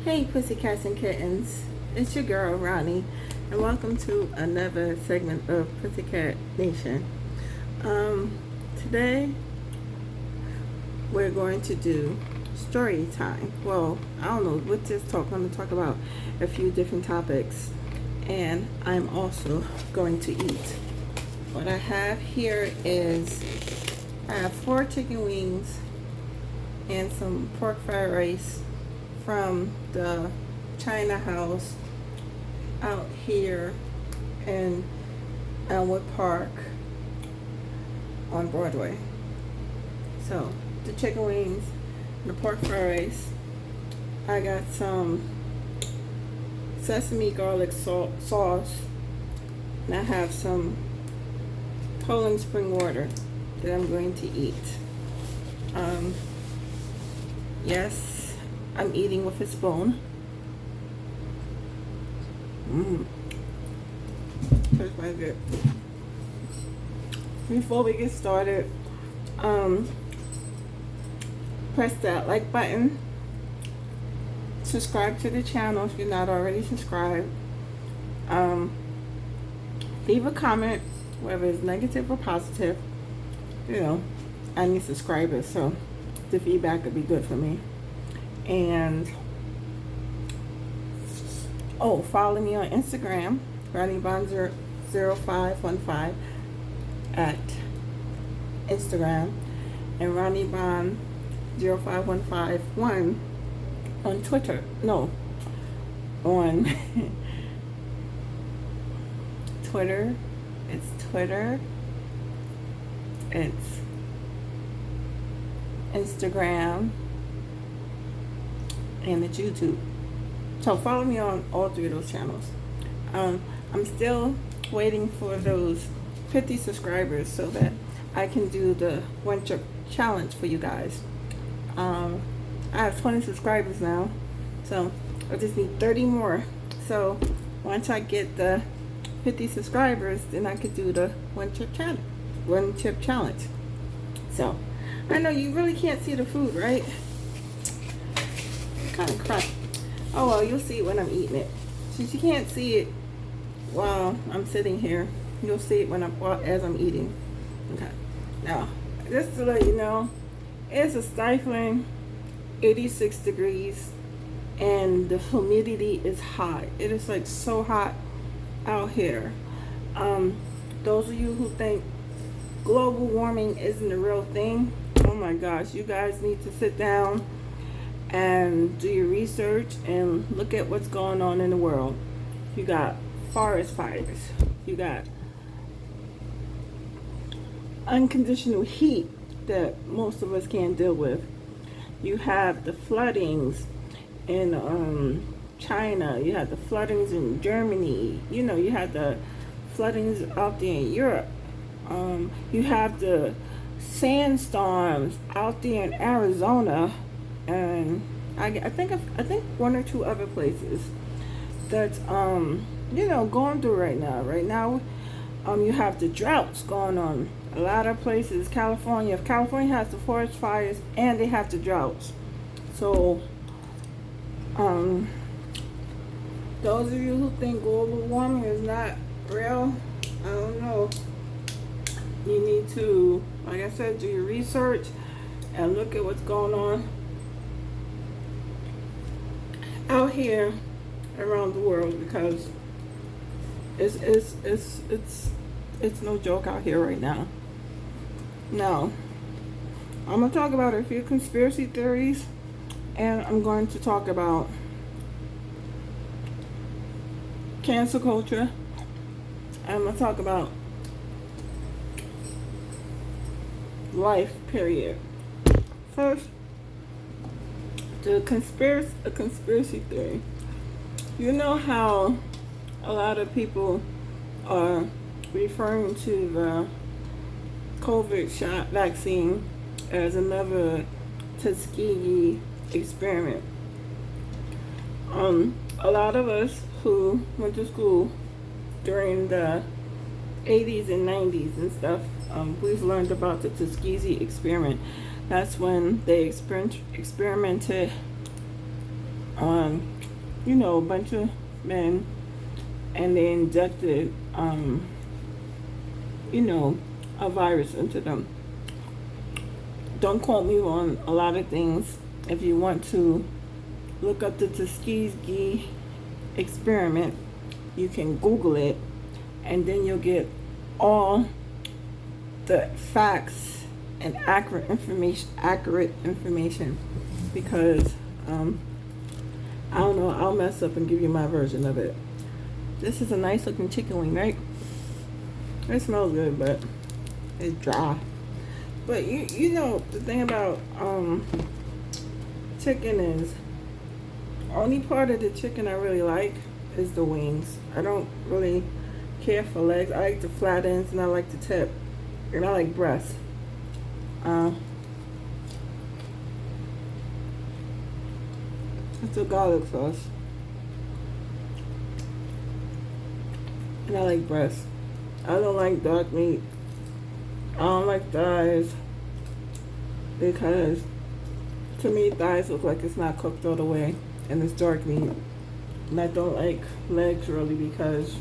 Hey pussycats and kittens, it's your girl Ronnie and welcome to another segment of Pussycat Nation. Today we're going to do story time. Well, I don't know what this talk. I'm going to talk about a few different topics, and I'm also going to eat. What I have here is I have 4 chicken wings and some pork fried rice from the China house out here in Elmwood Park on Broadway. So the chicken wings and the pork fried rice. I got some sesame garlic sauce, and I have some Poland spring water that I'm going to eat. Yes, I'm eating with a spoon. Tastes quite good. Before we get started, press that like button. Subscribe to the channel if you're not already subscribed. Leave a comment, whether it's negative or positive. You know, I need subscribers, so the feedback would be good for me. And follow me on Instagram, RonnieBond0515 at Instagram, and RonnieBond05151 on Twitter. No, on Twitter. It's Twitter. It's Instagram. And it's YouTube. So follow me on all 3 of those channels. I'm still waiting for those 50 subscribers so that I can do the one chip challenge for you guys. I have 20 subscribers now, so I just need 30 more. So once I get the 50 subscribers, then I could do the one chip challenge. So I know you really can't see the food, right? Kind of crunchy. Oh well, you'll see it when I'm eating it. Since you can't see it while I'm sitting here, you'll see it as I'm eating. Okay. Now, just to let you know, it's a stifling 86 degrees, and the humidity is high. It is like so hot out here. Those of you who think global warming isn't a real thing, oh my gosh, you guys need to sit down and do your research and look at what's going on in the world. You got forest fires, you got unconditional heat that most of us can't deal with, you have the floodings in China, you have the floodings in Germany, you know, you have the floodings out there in Europe, you have the sandstorms out there in Arizona, and I think 1 or 2 other places that's you know, going through right now. Right now, you have the droughts going on. A lot of places, California has the forest fires and they have the droughts. So, those of you who think global warming is not real, I don't know. You need to, like I said, do your research and look at what's going on out here around the world, because it's no joke out here right now. Now, I'm gonna talk about a few conspiracy theories, and I'm going to talk about cancel culture, and I'm gonna talk about life, period. First, a conspiracy theory. You know how a lot of people are referring to the COVID shot vaccine as another Tuskegee experiment. A lot of us who went to school during the 80s and 90s and stuff, we've learned about the Tuskegee experiment. That's when they experimented on a bunch of men, and they injected, a virus into them. Don't quote me on a lot of things. If you want to look up the Tuskegee experiment, you can Google it, and then you'll get all the facts and accurate information. Because I don't know, I'll mess up and give you my version of it. This is a nice looking chicken wing, right? It smells good, but it's dry. But you know the thing about chicken is, only part of the chicken I really like is the wings. I don't really care for legs. I like the flat ends and I like the tip, and I like breast. It's a garlic sauce, and I like breast. I don't like dark meat. I don't like thighs, because to me thighs look like it's not cooked all the way, and it's dark meat. And I don't like legs really, because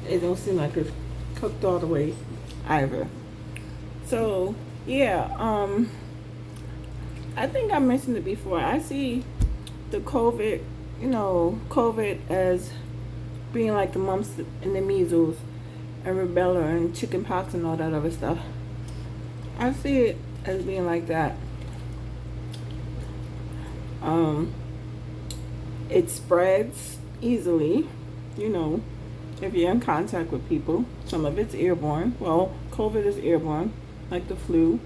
it don't seem like it's cooked all the way either. So yeah, I think I mentioned it before. I see the COVID as being like the mumps and the measles and rubella and chicken pox and all that other stuff. I see it as being like that. It spreads easily, if you're in contact with people. Some of it's airborne. Well, COVID is airborne, like the flu.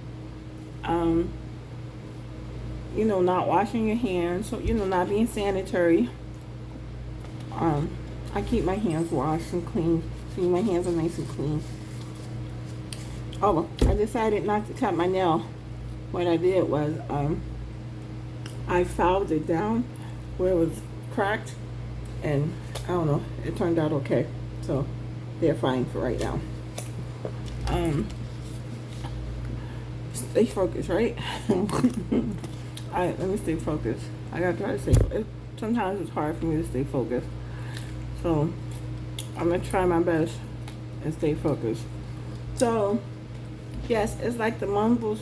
Not washing your hands, so not being sanitary. I keep my hands washed and clean. See, my hands are nice and clean. Oh, I decided not to cut my nail. What I did was, I filed it down where it was cracked, and I don't know, it turned out okay. So they're fine for right now. Stay focused, right? Alright, let me stay focused. I gotta try to stay focused. Sometimes it's hard for me to stay focused. So I'm gonna try my best and stay focused. So yes, it's like the mumps,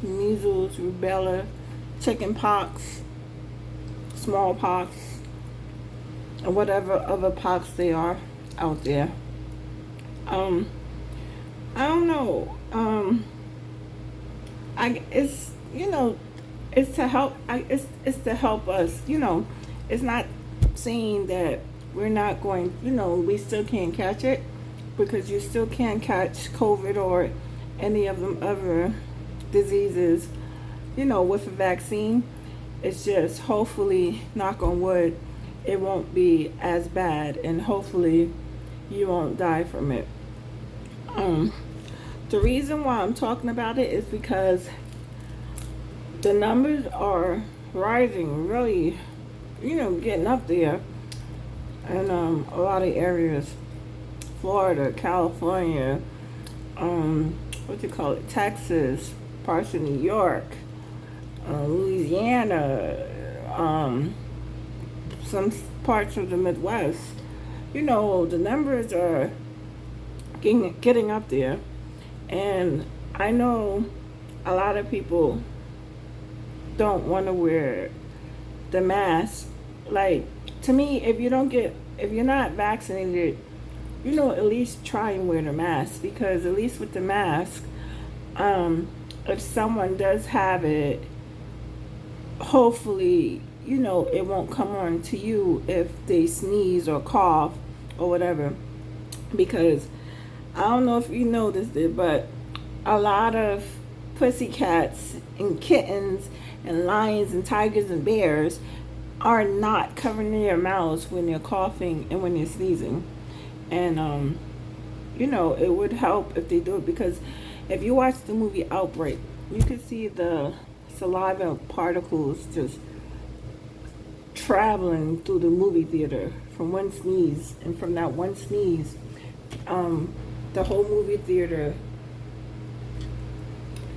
measles, rubella, chicken pox, smallpox, and whatever other pox they are out there. I don't know. It's to help. It's to help us. It's not saying that we're not going. We still can't catch it, because you still can't catch COVID or any of them other diseases, with a vaccine. It's just, hopefully, knock on wood, it won't be as bad, and hopefully you won't die from it. The reason why I'm talking about it is because the numbers are rising, really, getting up there in a lot of areas. Florida, California, Texas, parts of New York, Louisiana, some parts of the Midwest. The numbers are getting up there, and I know a lot of people don't want to wear the mask. Like, to me, if you're not vaccinated, at least try and wear the mask, because at least with the mask, if someone does have it, hopefully, it won't come on to you if they sneeze or cough or whatever. Because I don't know if you noticed it, but a lot of pussycats and kittens and lions and tigers and bears are not covering their mouths when they're coughing and when they're sneezing. And it would help if they do it, because if you watch the movie Outbreak, you can see the saliva particles just traveling through the movie theater from one sneeze, and from that one sneeze, the whole movie theater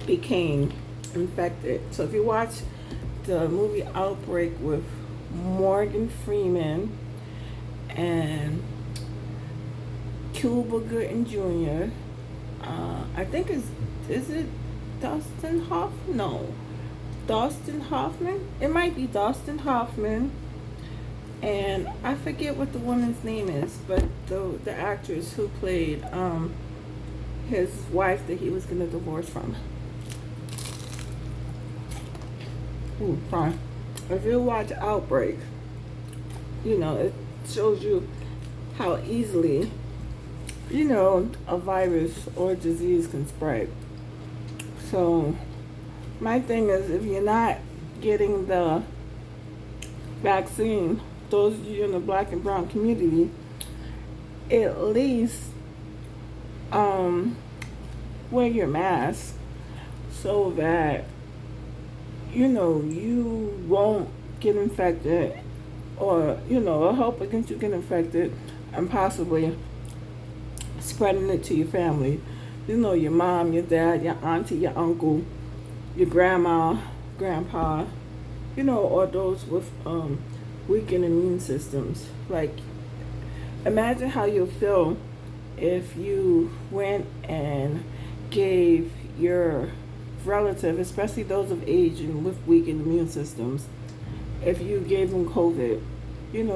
became infected. So if you watch the movie Outbreak with Morgan Freeman and Cuba Gooding Jr. I think is it Dustin Hoffman? No, Dustin Hoffman. It might be Dustin Hoffman, and I forget what the woman's name is, but the actress who played his wife that he was gonna divorce from. Ooh, fine. If you watch Outbreak, it shows you how easily, a virus or disease can spread. So, my thing is, if you're not getting the vaccine, those of you in the black and brown community, at least wear your mask so that you won't get infected, or it'll help against you getting infected and possibly spreading it to your family. Your mom, your dad, your auntie, your uncle, your grandma, grandpa, or those with weakened immune systems. Like, imagine how you'll feel if you went and gave your relative, especially those of age and with weakened immune systems, if you gave them COVID,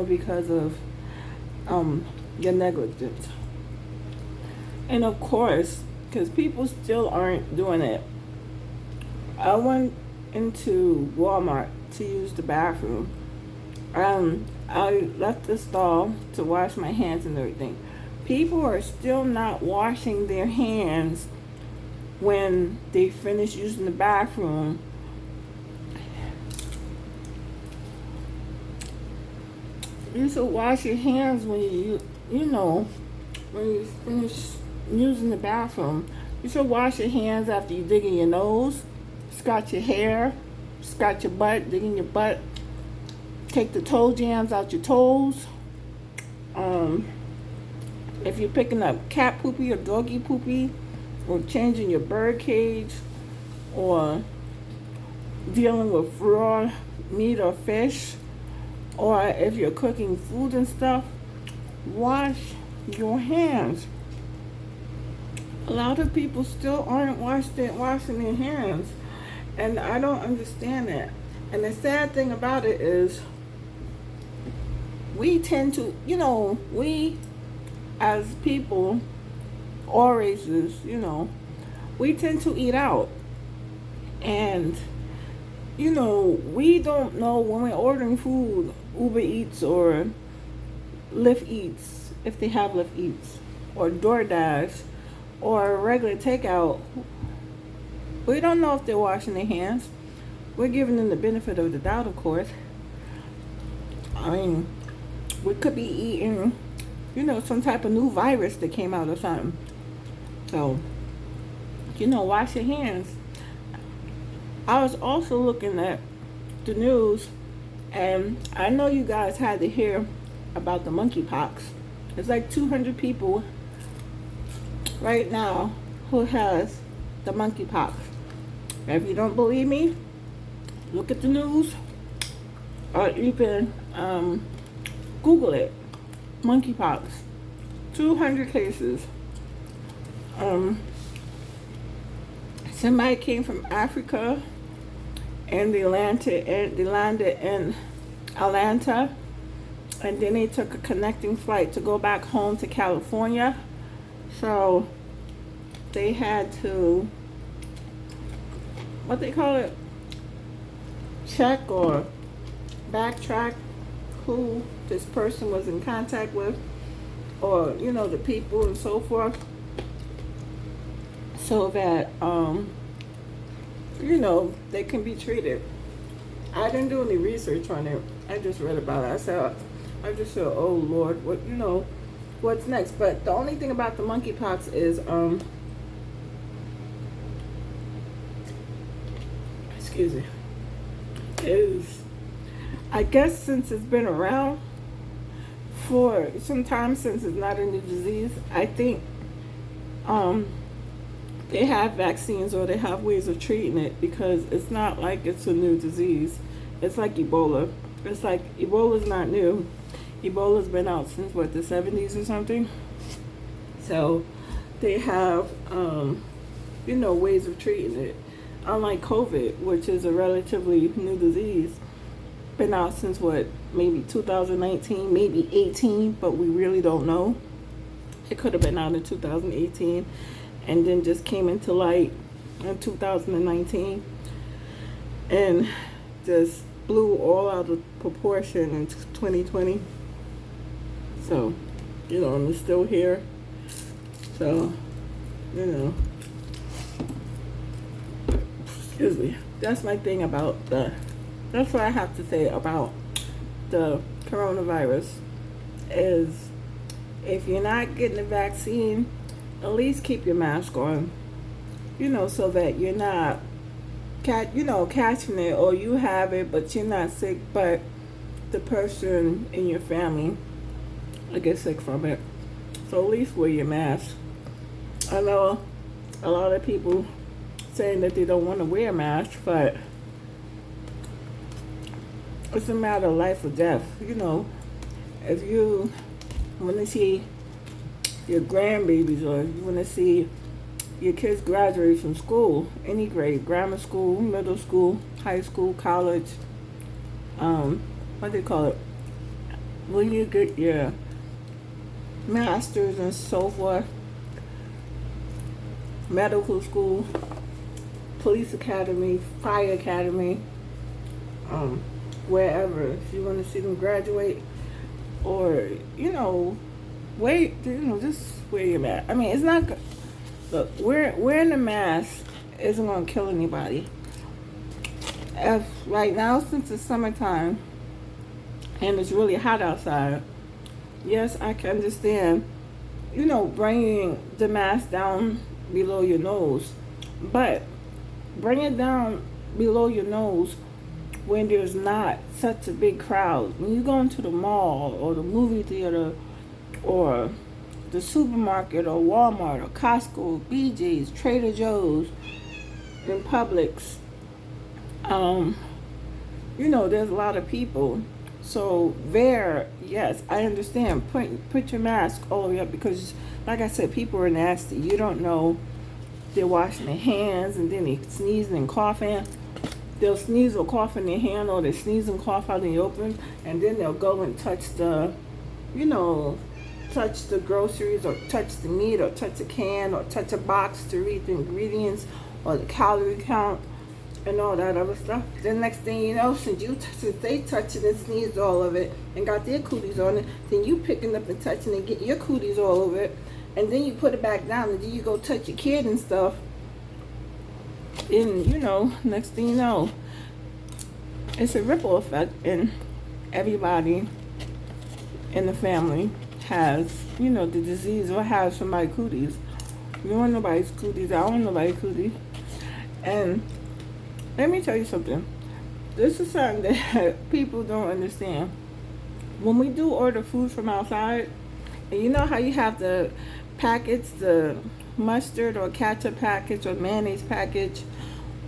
because of your negligence. And of course, because people still aren't doing it, I went into Walmart to use the bathroom. I left the stall to wash my hands and everything. People are still not washing their hands when they finish using the bathroom. You should wash your hands when when you finish using the bathroom. You should wash your hands after you dig in your nose, scratch your hair, scratch your butt, dig in your butt, take the toe jams out your toes. If you're picking up cat poopy or doggy poopy, or changing your bird cage, or dealing with raw meat or fish, or if you're cooking food and stuff, wash your hands. A lot of people still aren't washing their hands, and I don't understand that. And the sad thing about it is, we tend to, we as people, all races, we tend to eat out. And, we don't know when we're ordering food, Uber Eats or Lyft Eats, if they have Lyft Eats, or DoorDash, or regular takeout, we don't know if they're washing their hands. We're giving them the benefit of the doubt, of course. I mean, we could be eating, some type of new virus that came out or something. So, wash your hands. I was also looking at the news, and I know you guys had to hear about the monkeypox. It's like 200 people right now who has the monkeypox. If you don't believe me, look at the news, or you can Google it. Monkeypox, 200 cases. Somebody came from Africa, and they landed in Atlanta, and then they took a connecting flight to go back home to California. So they had to, what they call it, check or backtrack who this person was in contact with, or the people and so forth, so that they can be treated. I didn't do any research on it. I just read about it. I just said, oh Lord, what's next? But the only thing about the monkeypox is excuse me, is, I guess since it's been around for some time, since it's not a new disease, I think they have vaccines or they have ways of treating it, because it's not like it's a new disease. It's like Ebola. It's like Ebola's not new. Ebola's been out since what, the 70s or something. So they have, ways of treating it. Unlike COVID, which is a relatively new disease, been out since what, maybe 2019, maybe 18, but we really don't know. It could have been out in 2018 and then just came into light in 2019 and just blew all out of proportion in 2020. So, and it's still here. So, excuse me. That's my thing about that's what I have to say about the coronavirus is if you're not getting the vaccine, at least keep your mask on, so that you're not catching it, or you have it but you're not sick, but the person in your family will get sick from it. So at least wear your mask. I know a lot of people saying that they don't want to wear a mask, but it's a matter of life or death. If you want to see your grandbabies, or you want to see your kids graduate from school, any grade, grammar school, middle school, high school, college, what do you call it? When you get your masters and so forth, medical school, police academy, fire academy, wherever, if you want to see them graduate, or just wear your mask. I mean, it's not good. Look, wearing a mask isn't going to kill anybody. If right now, since it's summertime and it's really hot outside, yes, I can understand, bringing the mask down below your nose, but bring it down below your nose when there's not such a big crowd. When you go into the mall or the movie theater or the supermarket or Walmart or Costco, BJ's, Trader Joe's, and Publix, there's a lot of people. So there, yes, I understand. Put your mask all the way up because, like I said, people are nasty. You don't know. They're washing their hands and then they sneezing and coughing. They'll sneeze or cough in their hand, or they sneeze and cough out in the open, and then they'll go and touch the groceries, or touch the meat, or touch a can, or touch a box to read the ingredients or the calorie count and all that other stuff. Then next thing you know, since they touched it and sneezed all of it and got their cooties on it, then you picking up and touching and getting your cooties all over it, and then you put it back down, and then you go touch your kid and stuff. And next thing you know, it's a ripple effect, and everybody in the family has, the disease or has somebody's cooties. You don't want nobody's cooties. I don't want nobody's cooties. And let me tell you something. This is something that people don't understand. When we do order food from outside, and you know how you have the packets, the mustard or ketchup package or mayonnaise package,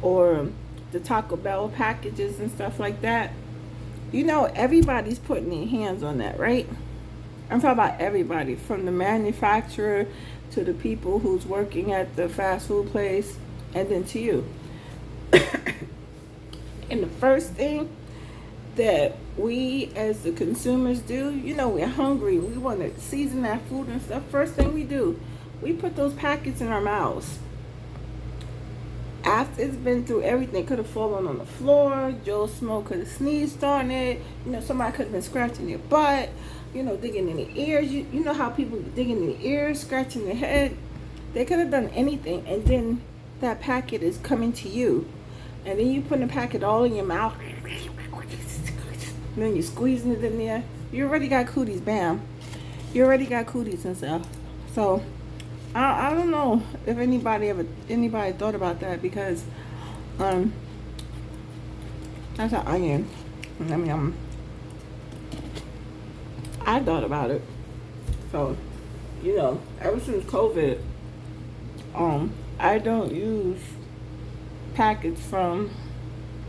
or the Taco Bell packages and stuff like that, everybody's putting their hands on that, right? I'm talking about everybody, from the manufacturer to the people who's working at the fast food place, and then to you. And the first thing that we as the consumers do, we're hungry, we want to season that food and stuff. First thing we do, we put those packets in our mouths. After it's been through everything, could have fallen on the floor, Joe Smoke could have sneezed on it, somebody could have been scratching their butt, digging in the ears. You know how people digging in the ears, scratching their head. They could have done anything, and then that packet is coming to you, and then you put the packet all in your mouth, and then you're squeezing it in there. You already got cooties, bam. You already got cooties and stuff. So I don't know if anybody thought about that, because that's how I am. I mean, I thought about it. So, ever since COVID, I don't use packets from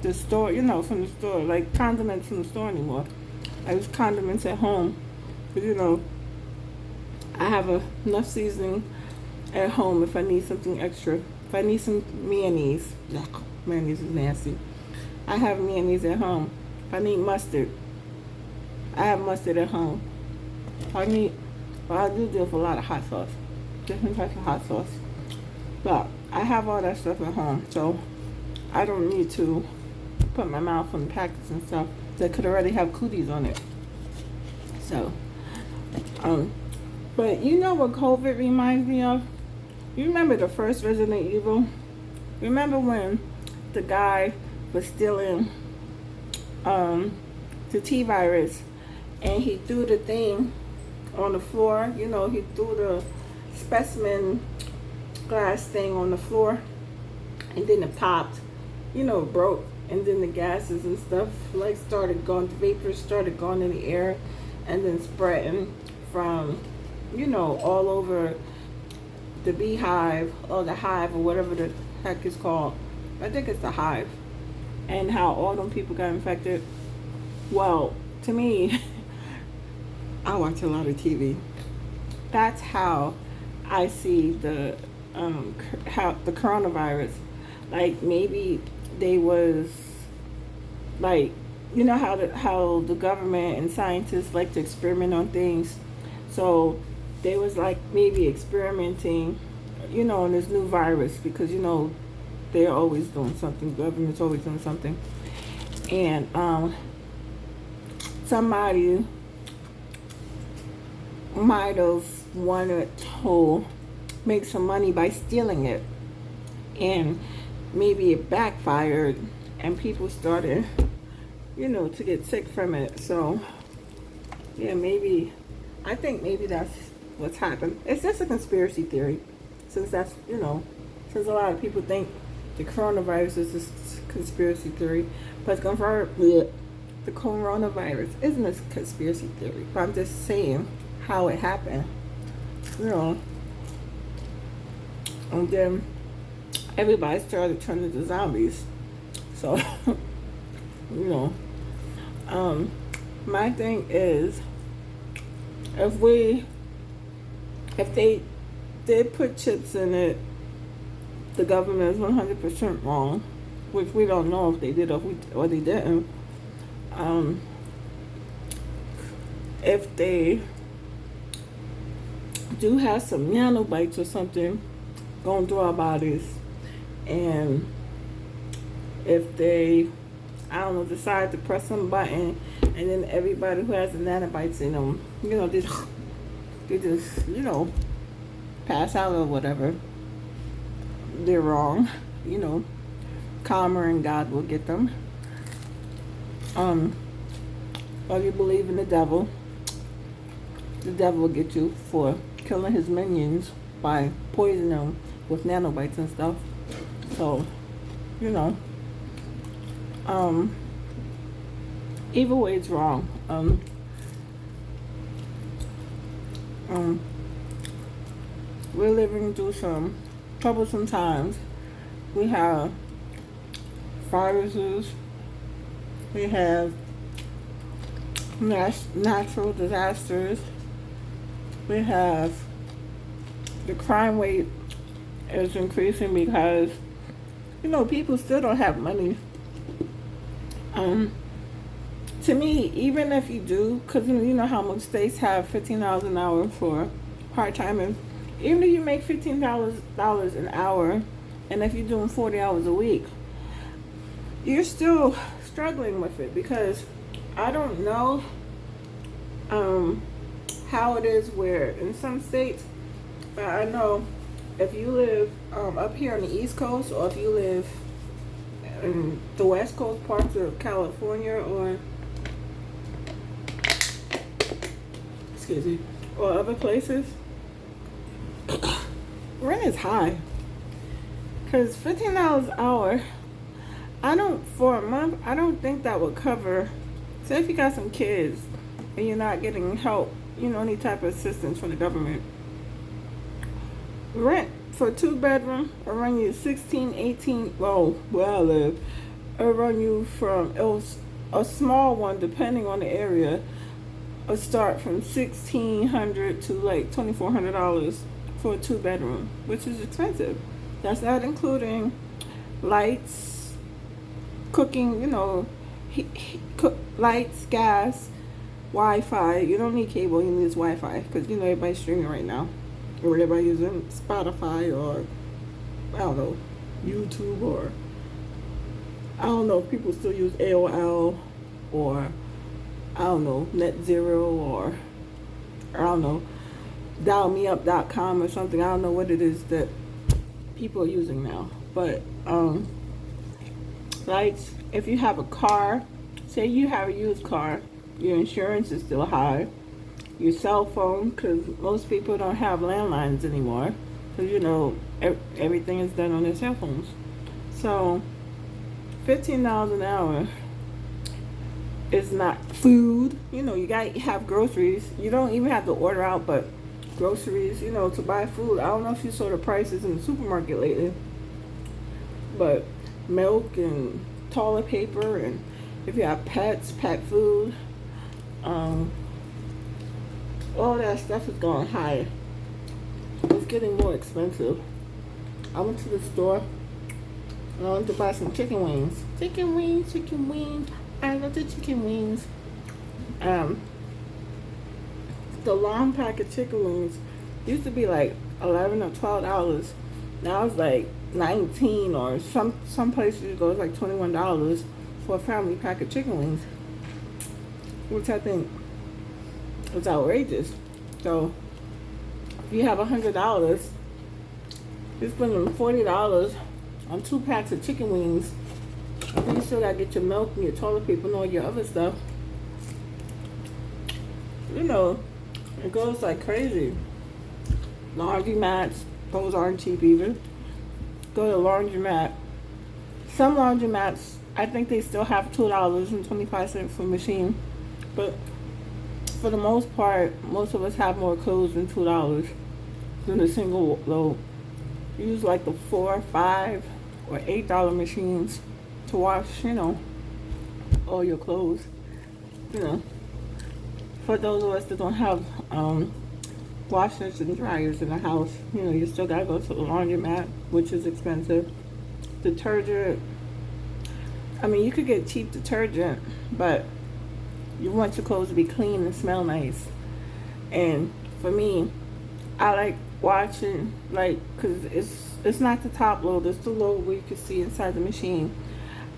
the store, from the store, like condiments from the store anymore. I use condiments at home. But, I have enough seasoning at home if I need something extra. If I need some mayonnaise, yuck, mayonnaise is nasty. I have mayonnaise at home. If I need mustard, I have mustard at home. I do deal with a lot of hot sauce, different types of hot sauce. But I have all that stuff at home, so I don't need to put my mouth on the packets and stuff that could already have cooties on it. So, but you know what COVID reminds me of? You remember the first Resident Evil? Remember when the guy was stealing the T-virus and he threw the thing on the floor? He threw the specimen glass thing on the floor and then it popped, broke, and then the gases and stuff started going, the vapors started going in the air and then spreading from, all over the beehive or the hive or whatever the heck it's called. I think it's the hive. And how all them people got infected. Well, to me, I watch a lot of TV. That's how I see how the coronavirus. Like maybe they was like, how the government and scientists like to experiment on things. So they was like maybe experimenting, on this new virus because they're always doing something. The government's always doing something, and somebody might have wanted to make some money by stealing it, and maybe it backfired, and people started, to get sick from it. So yeah, I think maybe that's what's happened. It's just a conspiracy theory, since that's, since a lot of people think the coronavirus is a conspiracy theory, but the coronavirus isn't a conspiracy theory. But I'm just saying how it happened, and then everybody started turning into zombies. So, my thing is, if they did put chips in it, the government is 100% wrong, which we don't know if they did or they didn't. If they do have some nanobites or something going through our bodies, and if they, decide to press some button, and then everybody who has the nanobites in them, they just, pass out or whatever, they're wrong. Karma and God will get them. Or you believe in the devil will get you for killing his minions by poisoning them with nanobites and stuff. So, either way it's wrong. We're living through some troublesome times. We have viruses, we have natural disasters, we have the crime rate is increasing because people still don't have money. To me, even if you do, because how most states have $15 an hour for part-timers, even if you make $15 an hour, and if you're doing 40 hours a week, you're still struggling with it, because I don't know how it is where in some states, but I know if you live up here on the East Coast, or if you live in the West Coast parts of California, or or other places, rent is high. Because $15 an hour, for a month, I don't think that would cover. Say if you got some kids and you're not getting help, any type of assistance from the government. Rent for a 2-bedroom will run you 16, 18, well, where I live, It'll run you from, it was a small one depending on the area. It'll start from $1,600 to like $2,400 for a 2-bedroom, which is expensive. That's not including lights, cooking, lights, gas, Wi-Fi. You don't need cable, you need Wi-Fi, because everybody's streaming right now, or everybody using Spotify, or I don't know, YouTube, or I don't know if people still use AOL, or I don't know, Net Zero, or I don't know, dialmeup.com or something. I don't know what it is that people are using now. But lights, if you have a car, say you have a used car, your insurance is still high. Your cell phone, because most people don't have landlines anymore, because everything is done on their cell phones. So $15 an hour is not food. You gotta have groceries. You don't even have to order out, but groceries, to buy food. I don't know if you saw the prices in the supermarket lately, but milk and toilet paper, and if you have pets, pet food, all that stuff is going higher. It's getting more expensive. I went to the store and I went to buy some chicken wings. Chicken wings. I love the chicken wings. The long pack of chicken wings used to be like $11 or $12. Now it's like $19, or some places it goes like $21 for a family pack of chicken wings, which I think is outrageous. So if you have $100, you're spending $40 on 2 packs of chicken wings. And you still gotta get your milk and your toilet paper and all your other stuff. It goes like crazy. Laundromats, those aren't cheap either. Go to laundromat. Some laundromats, I think they still have $2.25 for a machine. But for the most part, most of us have more clothes than $2 than a single load. Use like the $4, $5, or $8 machines to wash, all your clothes. For those of us that don't have washers and dryers in the house, you still gotta go to the laundromat, which is expensive. Detergent, you could get cheap detergent, but you want your clothes to be clean and smell nice. And for me, I like watching, because it's not the top load, it's the load where you can see inside the machine.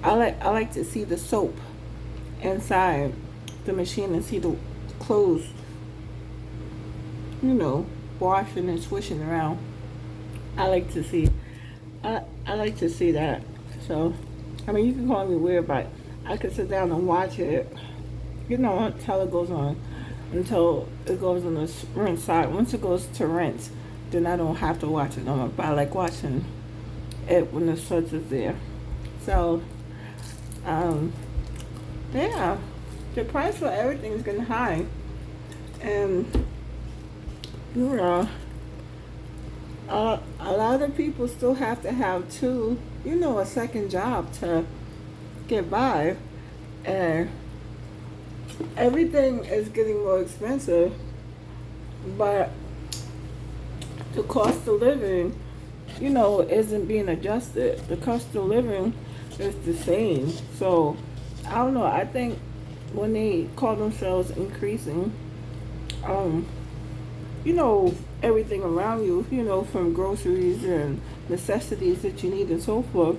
I like to see the soap inside the machine and see the clothes, washing and swishing around. I like to see that. So, you can call me weird, but I could sit down and watch it, until it goes on, until it goes on the rinse side. Once it goes to rinse, then I don't have to watch it no more. But I like watching it when the suds is there. So, yeah, the price for everything is getting high, and a lot of people still have to have a second job to get by, and everything is getting more expensive, but the cost of living, isn't being adjusted. The cost of living is the same. So I don't know. I think when they call themselves increasing, everything around you, from groceries and necessities that you need and so forth,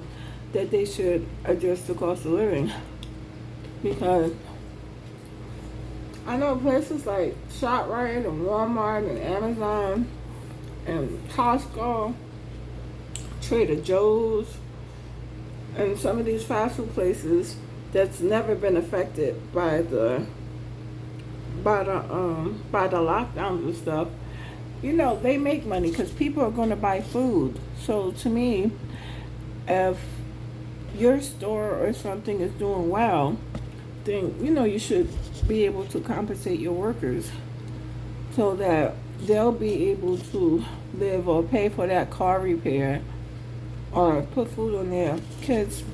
that they should adjust the cost of living. Because I know places like ShopRite and Walmart and Amazon and Costco, Trader Joe's, and some of these fast food places that's never been affected by the lockdowns and stuff, they make money because people are going to buy food. So to me, if your store or something is doing well, then you should be able to compensate your workers so that they'll be able to live or pay for that car repair or put food on their kids'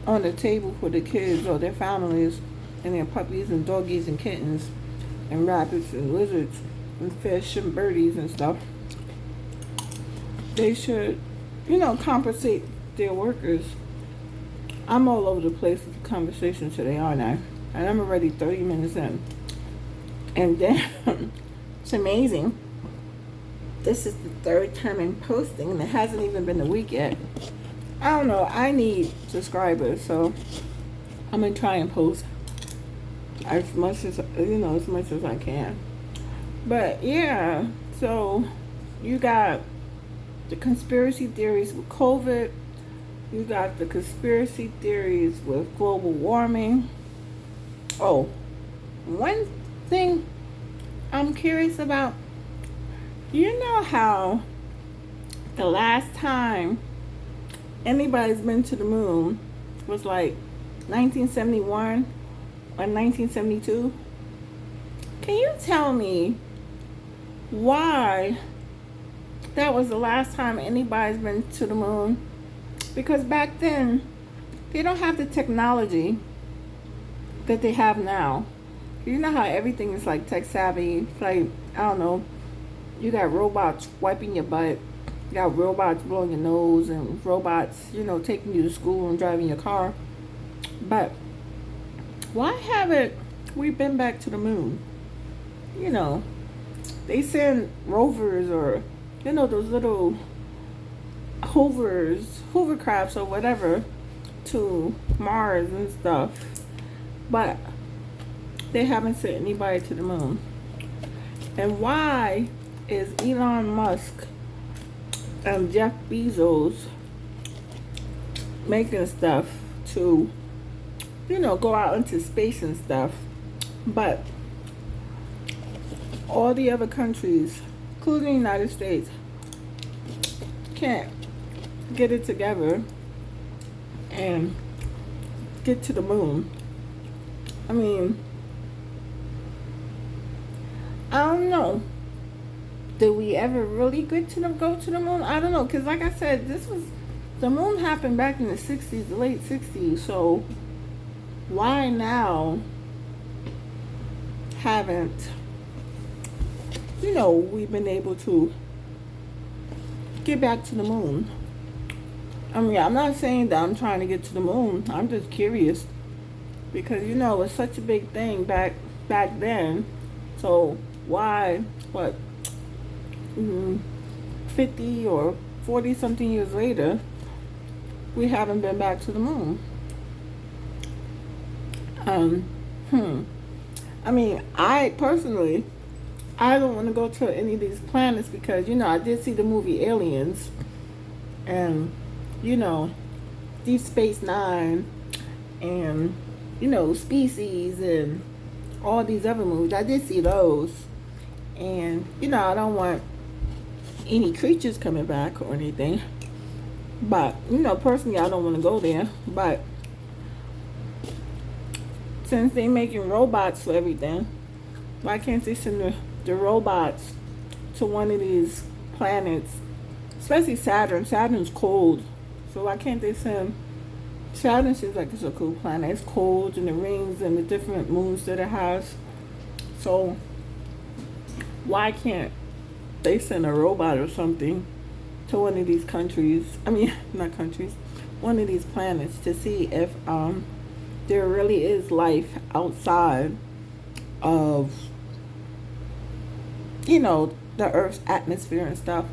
on the table for the kids or their families and their puppies and doggies and kittens and rabbits and lizards and fish and birdies and stuff. They should, compensate their workers. I'm all over the place with the conversation today, aren't I? And I'm already 30 minutes in. And then, it's amazing. This is the third time I'm posting, and it hasn't even been a week yet. I don't know. I need subscribers, so I'm going to try and post as much as, as much as I can. But, yeah. So, you got the conspiracy theories with COVID. You got the conspiracy theories with global warming. Oh, one thing I'm curious about, you know how the last time anybody's been to the moon was like 1971 or 1972? Can you tell me why that was the last time anybody's been to the moon? Because back then, they don't have the technology that they have now. You know how everything is like tech savvy. It's like, I don't know, you got robots wiping your butt. You got robots blowing your nose and robots, taking you to school and driving your car. But why haven't we been back to the moon? They send rovers or, those little hovercrafts or whatever to Mars and stuff, but they haven't sent anybody to the moon. And why is Elon Musk and Jeff Bezos making stuff to, go out into space and stuff, but all the other countries, including the United States, can't get it together and get to the moon? I mean, I don't know. Did we ever really go to the moon? I don't know, because like I said, the moon happened back in the 60s, the late 60s, so why now haven't, we've been able to get back to the moon? I mean, I'm not saying that I'm trying to get to the moon. I'm just curious. Because, it's such a big thing back then. So, why, 50 or 40 something years later, we haven't been back to the moon? I mean, I personally, I don't want to go to any of these planets because, I did see the movie Aliens. And Deep Space Nine and, Species and all these other movies. I did see those. And, I don't want any creatures coming back or anything. But, personally, I don't want to go there. But since they're making robots for everything, why can't they send the robots to one of these planets? Especially Saturn. Saturn's cold. So why can't they send... Saturn seems like it's a cool planet. It's cold, and the rings and the different moons that it has. So why can't they send a robot or something to one of these countries? I mean, not countries. One of these planets to see if there really is life outside of, the Earth's atmosphere and stuff.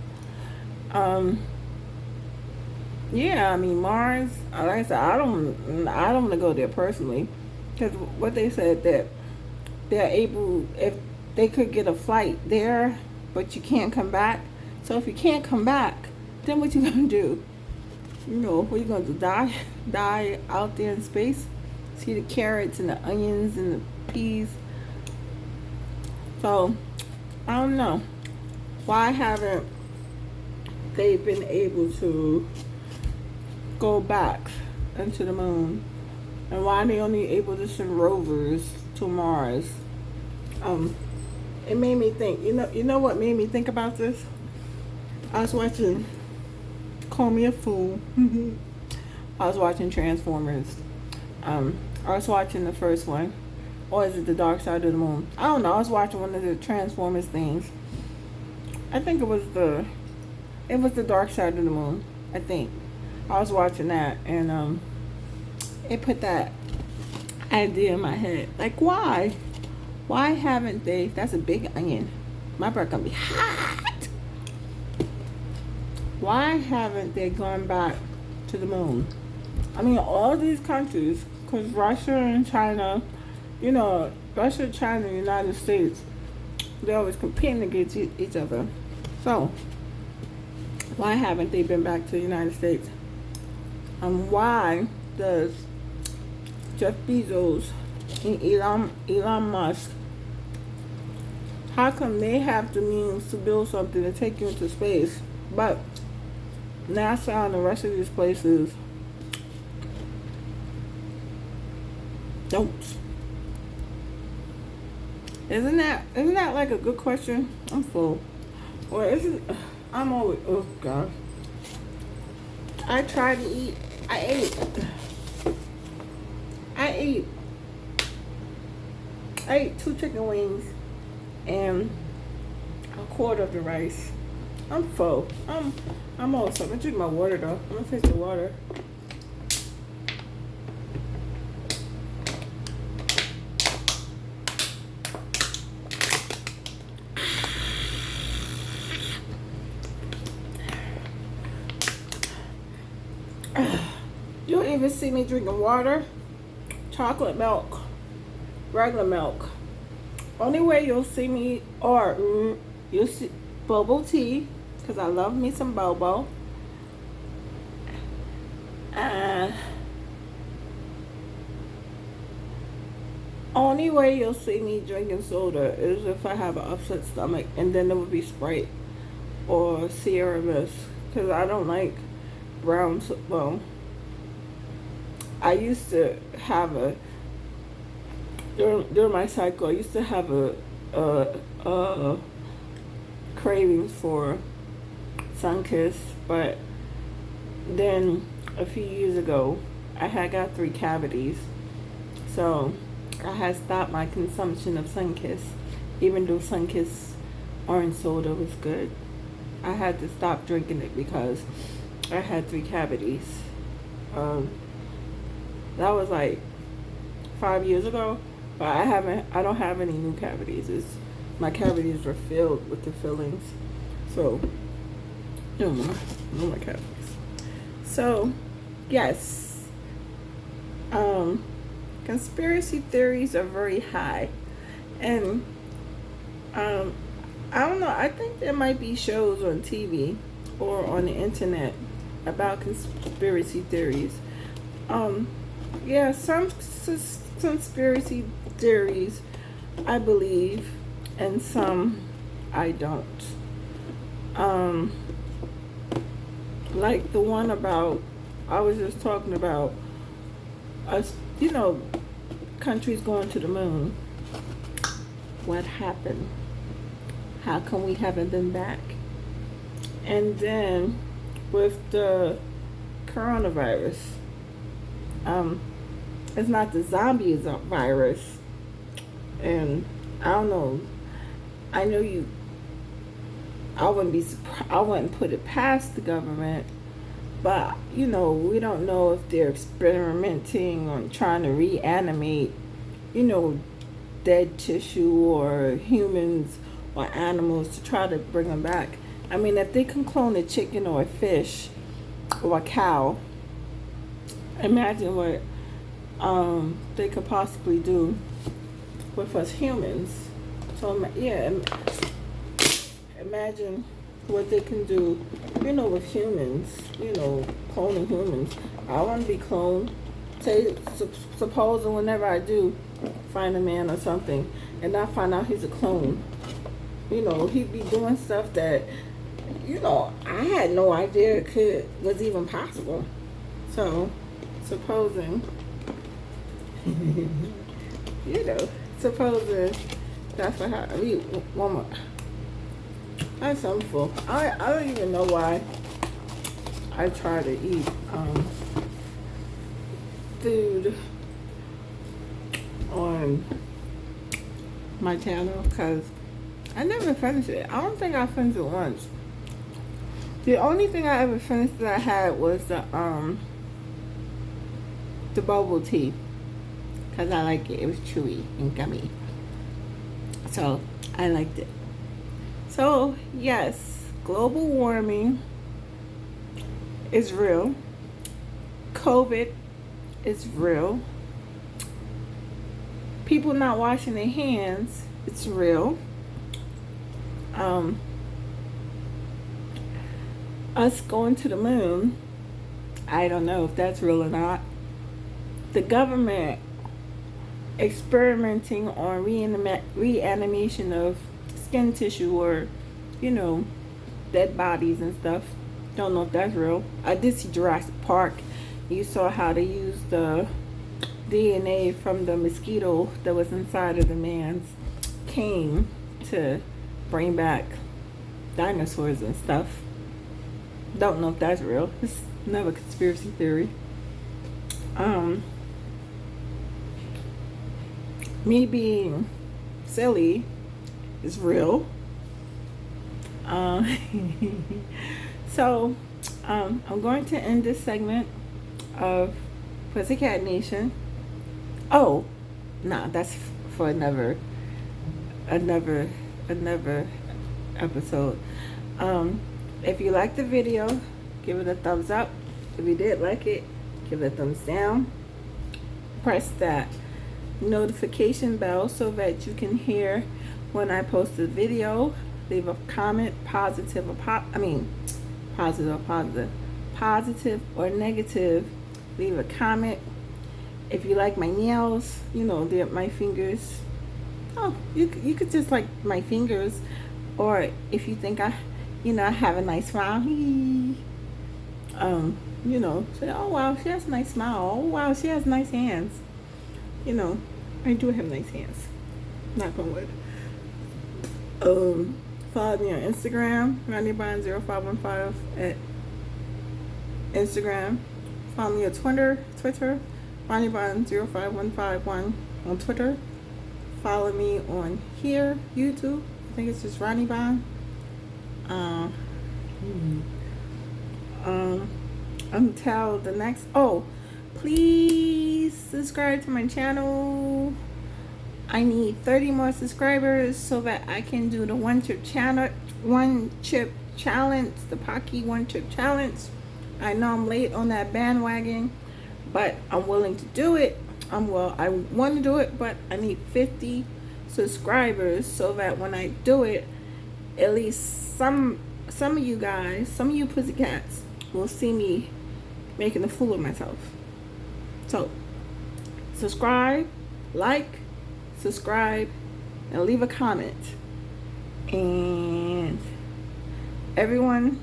Yeah, I mean, Mars, like I said, I don't want to go there personally, because what they said that they're able, if they could get a flight there, but you can't come back. So if you can't come back, then what you gonna do? What you gonna do? Die out there in space? See the carrots and the onions and the peas. So I don't know. Why haven't they been able to go back into the moon? And why are they only able to send rovers to Mars? It made me think, you know what made me think about this? I was watching Call Me a Fool. I was watching Transformers. I was watching the first one. Or is it the Dark Side of the Moon? I don't know. I was watching one of the Transformers things. I think it was the Dark Side of the Moon. I think. I was watching that, and it put that idea in my head. Like, why? Why haven't they? That's a big onion. My breath gonna be hot. Why haven't they gone back to the moon? I mean, all these countries, because Russia and China, you know, Russia, China, and the United States, they're always competing against each other. So, why haven't they been back to the United States? And why does Jeff Bezos and Elon Musk, how come they have the means to build something to take you into space, but NASA and the rest of these places don't? Isn't that like a good question? I'm full. Or isn't, I'm always, oh God. I tried to eat, I ate 2 chicken wings and a quarter of the rice. I'm full. I'm also, I'm gonna drink my water though. I'm gonna taste the water. You don't even see me drinking water, chocolate milk, regular milk. Only way you'll see me, or you'll see bubble tea, because I love me some bobo. Only way you'll see me drinking soda is if I have an upset stomach, and then it would be Sprite or Sierra Mist, because I don't like brown, well, I used to have during my cycle, I used to have a cravings for Sunkist, but then a few years ago, I had got 3 cavities, so I had stopped my consumption of Sunkist, even though Sunkist orange soda was good. I had to stop drinking it because I had 3 cavities. That was like 5 years ago, but I don't have any new cavities. My cavities were filled with the fillings, so no more cavities. So yes, conspiracy theories are very high, and I don't know. I think there might be shows on TV or on the internet about conspiracy theories. Yeah, some conspiracy theories I believe, and some I don't. Like the one about, I was just talking about us, you know, countries going to the moon. What happened? How come we haven't been back? And then with the coronavirus, it's not the zombie virus, and I don't know. I know you. I wouldn't put it past the government, but you know, we don't know if they're experimenting on trying to reanimate, you know, dead tissue or humans or animals to try to bring them back. I mean, if they can clone a chicken or a fish or a cow, imagine what they could possibly do with us humans. So yeah, imagine what they can do, you know, with humans, you know, cloning humans. I want to be cloned. Say, suppose whenever I do find a man or something, and I find out he's a clone, you know, he'd be doing stuff that, you know, I had no idea was even possible. So, supposing, you know, supposing that's what happened. One more. That's something full. I don't even know why I try to eat food on my channel because I never finished it. I don't think I finished it once. The only thing I ever finished that I had was the bubble tea because I like it. It was chewy and gummy, so I liked it. So yes, global warming is real. COVID is real. People not washing their hands, it's real. Us going to the moon, I don't know if that's real or not. The government experimenting on reanimation of skin tissue or, dead bodies and stuff. Don't know if that's real. I did see Jurassic Park. You saw how they used the DNA from the mosquito that was inside of the man's cane to bring back dinosaurs and stuff. Don't know if that's real. It's another conspiracy theory. Me being silly is real. So I'm going to end this segment of Pussycat Nation. Oh, nah, that's for another episode. If you like the video, give it a thumbs up. If you did like it, give it a thumbs down. Press that notification bell so that you can hear when I post a video. Leave a comment, positive or negative. Leave a comment. If you like my nails, my fingers. Oh, you could just like my fingers, or if you think I have a nice smile. Say, oh wow, she has a nice smile. Oh wow, she has nice hands. I do have nice hands. Knock on wood. Follow me on Instagram, RonnieBond0515 at Instagram. Follow me on Twitter, RonnieBond05151 on Twitter. Follow me on here, YouTube. I think it's just Ronnie Bond. Until the next. Oh, please subscribe to my channel. I need 30 more subscribers so that I can do the one chip challenge, the Pocky one chip challenge. I know I'm late on that bandwagon, but I'm willing to do it. I want to do it, but I need 50 subscribers so that when I do it, at least some of you guys, some of you pussycats will see me making a fool of myself. So subscribe, subscribe, and leave a comment. And everyone,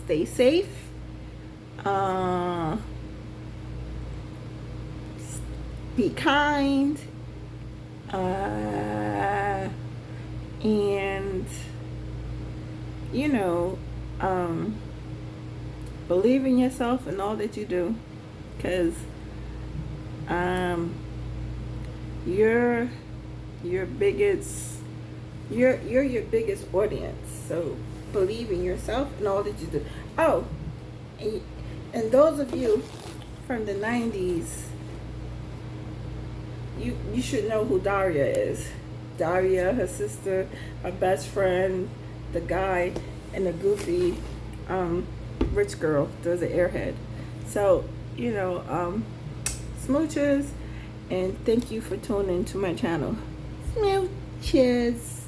stay safe. Be kind. And believe in yourself and all that you do, because you're your biggest audience. So believe in yourself and all that you do. Oh, and those of you from the 90s, you should know who Daria is. Daria, her sister, her best friend, the guy, and the goofy rich girl. There's an airhead. So smooches, and thank you for tuning to my channel. Smooches.